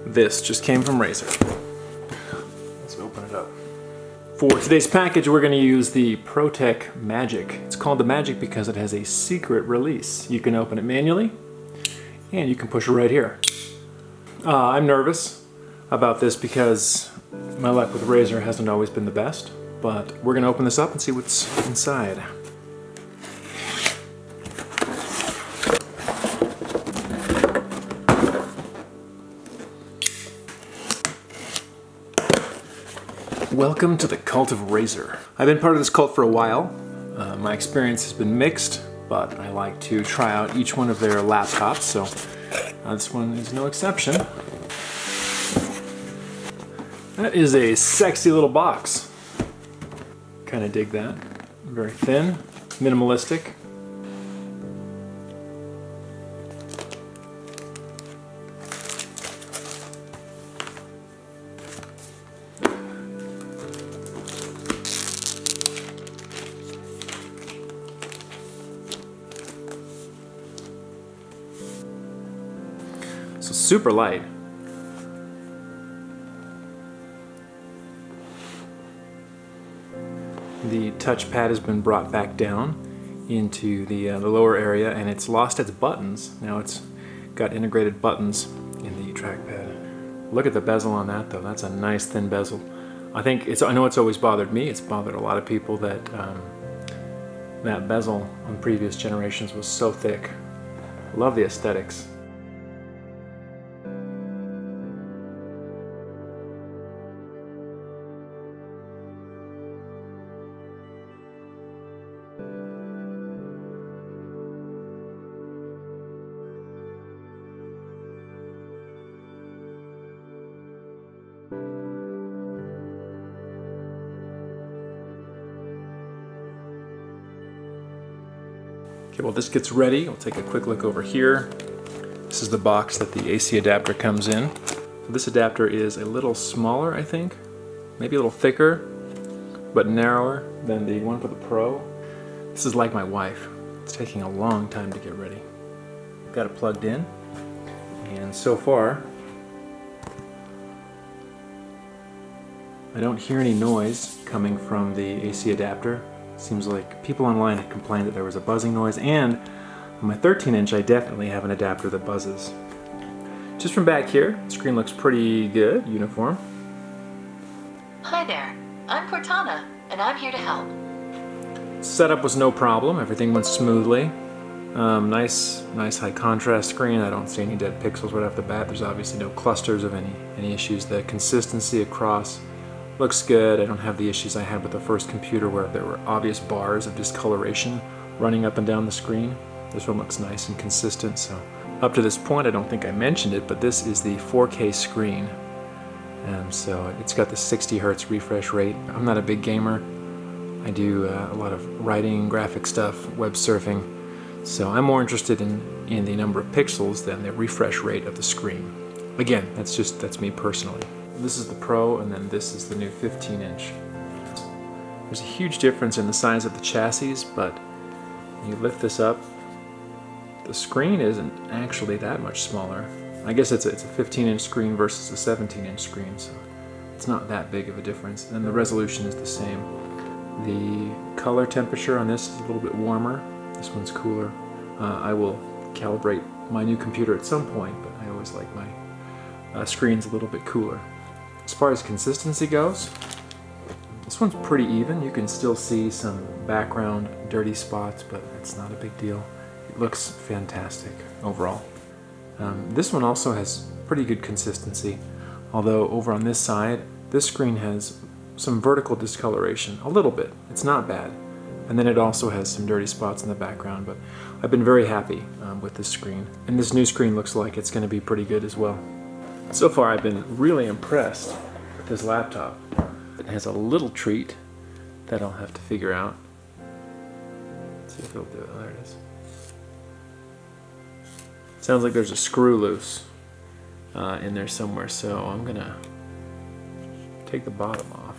This just came from Razer. Let's open it up. For today's package, we're going to use the ProTech Magic. It's called the Magic because it has a secret release. You can open it manually, and you can push it right here. I'm nervous about this because my luck with Razer hasn't always been the best, but we're going to open this up and see what's inside. Welcome to the cult of Razer. I've been part of this cult for a while. My experience has been mixed, but I like to try out each one of their laptops, so this one is no exception. That is a sexy little box. Kind of dig that. Very thin, minimalistic. So super light. The touchpad has been brought back down into the lower area, and it's lost its buttons. Now it's got integrated buttons in the trackpad. Look at the bezel on that though. That's a nice thin bezel. I know it's always bothered me. It's bothered a lot of people that that bezel on previous generations was so thick. Love the aesthetics. Okay, while this gets ready, we'll take a quick look over here. This is the box that the AC adapter comes in. So this adapter is a little smaller, I think, maybe a little thicker, but narrower than the one for the Pro. This is like my wife. It's taking a long time to get ready. Got it plugged in, and so far, I don't hear any noise coming from the AC adapter. Seems like people online had complained that there was a buzzing noise, and on my 13-inch I definitely have an adapter that buzzes. Just from back here, the screen looks pretty good, uniform. Hi there, I'm Cortana, and I'm here to help. Setup was no problem, everything went smoothly. Nice high contrast screen. I don't see any dead pixels right off the bat. There's obviously no clusters of any issues. The consistency across looks good. I don't have the issues I had with the first computer where there were obvious bars of discoloration running up and down the screen. This one looks nice and consistent. So up to this point, I don't think I mentioned it, but this is the 4K screen. And so it's got the 60 Hertz refresh rate. I'm not a big gamer. I do a lot of writing, graphic stuff, web surfing. So I'm more interested in the number of pixels than the refresh rate of the screen. Again, that's me personally. This is the Pro, and then this is the new 15-inch. There's a huge difference in the size of the chassis, but when you lift this up, the screen isn't actually that much smaller. I guess it's a 15-inch screen versus a 17-inch screen, so it's not that big of a difference. And the resolution is the same. The color temperature on this is a little bit warmer. This one's cooler. I will calibrate my new computer at some point, but I always like my screens a little bit cooler. As far as consistency goes, this one's pretty even. You can still see some background dirty spots, but it's not a big deal. It looks fantastic overall. This one also has pretty good consistency, although over on this side, this screen has some vertical discoloration, a little bit. It's not bad. And then it also has some dirty spots in the background, but I've been very happy with this screen. And this new screen looks like it's going to be pretty good as well. So far I've been really impressed with this laptop. It has a little treat that I'll have to figure out. Let's see if it'll do it. Oh, there it is. Sounds like there's a screw loose in there somewhere, so I'm gonna take the bottom off.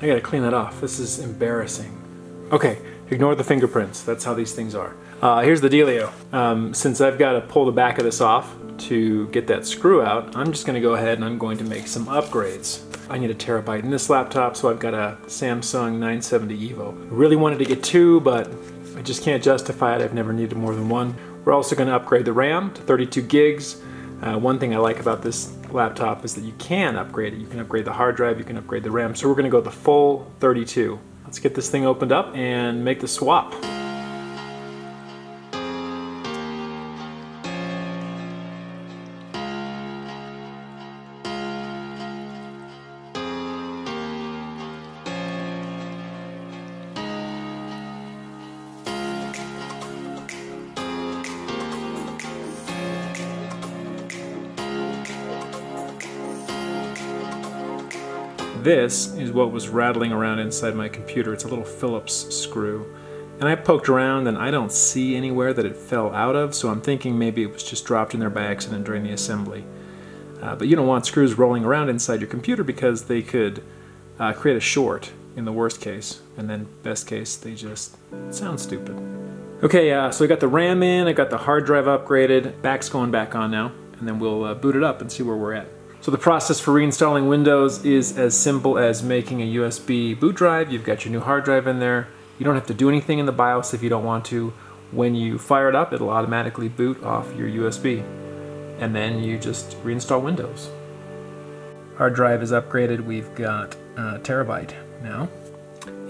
I gotta clean that off. This is embarrassing. Okay, ignore the fingerprints. That's how these things are. Here's the dealio. Since I've got to pull the back of this off to get that screw out, I'm just going to go ahead and I'm going to make some upgrades. I need a terabyte in this laptop, so I've got a Samsung 970 EVO. I really wanted to get two, but I just can't justify it. I've never needed more than one. We're also going to upgrade the RAM to 32 gigs. One thing I like about this laptop is that you can upgrade it. You can upgrade the hard drive, you can upgrade the RAM. So we're going to go the full 32. Let's get this thing opened up and make the swap. This is what was rattling around inside my computer. It's a little Phillips screw. And I poked around and I don't see anywhere that it fell out of, so I'm thinking maybe it was just dropped in there by accident during the assembly. But you don't want screws rolling around inside your computer because they could create a short in the worst case, and then best case they just sound stupid. Okay, so I got the RAM in, I got the hard drive upgraded, back's going back on now, and then we'll boot it up and see where we're at. So the process for reinstalling Windows is as simple as making a USB boot drive. You've got your new hard drive in there. You don't have to do anything in the BIOS if you don't want to. When you fire it up, it'll automatically boot off your USB. And then you just reinstall Windows. Hard drive is upgraded. We've got a terabyte now.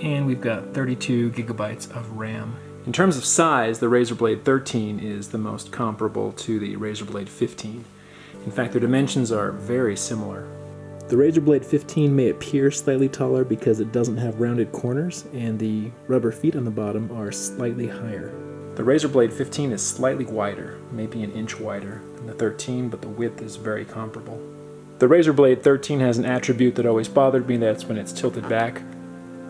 And we've got 32 gigabytes of RAM. In terms of size, the Razer Blade 13 is the most comparable to the Razer Blade 15. In fact, their dimensions are very similar. The Razer Blade 15 may appear slightly taller because it doesn't have rounded corners and the rubber feet on the bottom are slightly higher. The Razer Blade 15 is slightly wider, maybe an inch wider than the 13, but the width is very comparable. The Razer Blade 13 has an attribute that always bothered me. That's when it's tilted back,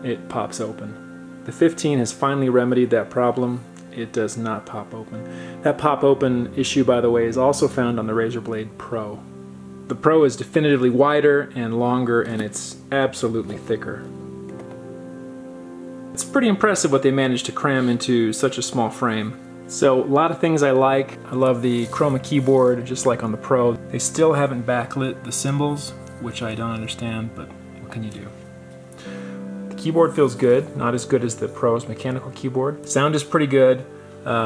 it pops open. The 15 has finally remedied that problem. It does not pop open. That pop open issue, by the way, is also found on the Razer Blade Pro. The Pro is definitively wider and longer, and it's absolutely thicker. It's pretty impressive what they managed to cram into such a small frame. So a lot of things I like. I love the chroma keyboard, just like on the Pro. They still haven't backlit the symbols, which I don't understand, but what can you do? Keyboard feels good, not as good as the Pro's mechanical keyboard. Sound is pretty good.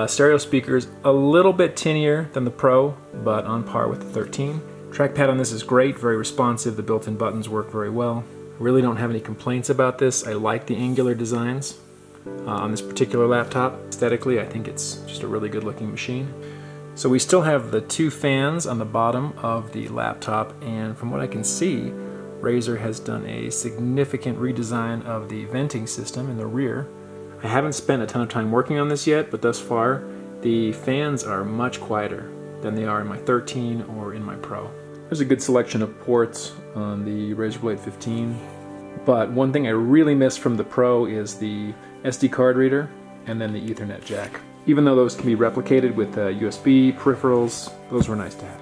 Stereo speakers a little bit tinnier than the Pro, but on par with the 13. Trackpad on this is great, very responsive. The built-in buttons work very well. I really don't have any complaints about this. I like the angular designs on this particular laptop. Aesthetically, I think it's just a really good looking machine. So we still have the two fans on the bottom of the laptop, and from what I can see, Razer has done a significant redesign of the venting system in the rear. I haven't spent a ton of time working on this yet, but thus far the fans are much quieter than they are in my 13 or in my Pro. There's a good selection of ports on the Razer Blade 15, but one thing I really miss from the Pro is the SD card reader and then the Ethernet jack. Even though those can be replicated with USB peripherals, those were nice to have.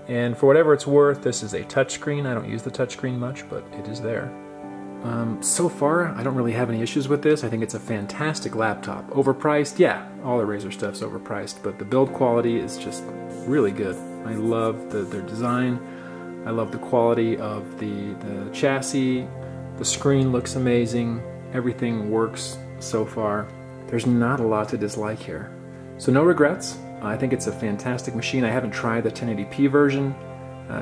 And for whatever it's worth, this is a touchscreen. I don't use the touchscreen much, but it is there. So far, I don't really have any issues with this. I think it's a fantastic laptop. Overpriced? Yeah, all the Razer stuff's overpriced, but the build quality is just really good. I love their design. I love the quality of the chassis. The screen looks amazing. Everything works so far. There's not a lot to dislike here. So no regrets. I think it's a fantastic machine. I haven't tried the 1080p version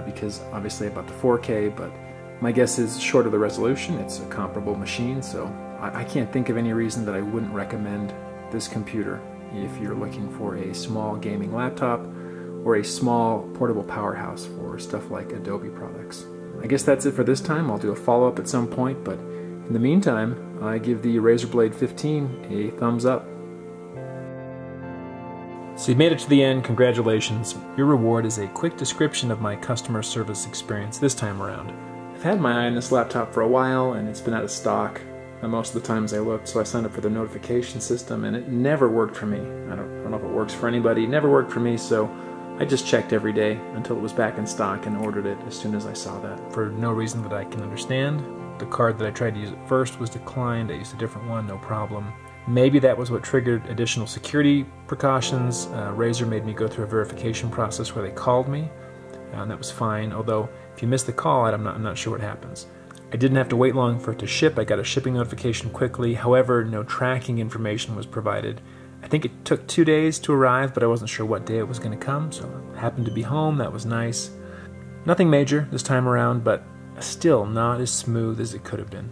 because obviously I bought the 4K, but my guess is short of the resolution, it's a comparable machine, so I can't think of any reason that I wouldn't recommend this computer if you're looking for a small gaming laptop or a small portable powerhouse for stuff like Adobe products. I guess that's it for this time. I'll do a follow-up at some point, but in the meantime, I give the Razer Blade 15 a thumbs up. So you made it to the end, congratulations. Your reward is a quick description of my customer service experience this time around. I've had my eye on this laptop for a while and it's been out of stock most of the times I looked, so I signed up for the notification system and it never worked for me. I don't know if it works for anybody, it never worked for me, so I just checked every day until it was back in stock and ordered it as soon as I saw that. For no reason that I can understand. The card that I tried to use at first was declined, I used a different one, no problem. Maybe that was what triggered additional security precautions. Razer made me go through a verification process where they called me, and that was fine, although if you miss the call, I'm not sure what happens. I didn't have to wait long for it to ship. I got a shipping notification quickly. However, no tracking information was provided. I think it took 2 days to arrive, but I wasn't sure what day it was going to come, so I happened to be home. That was nice. Nothing major this time around, but still not as smooth as it could have been.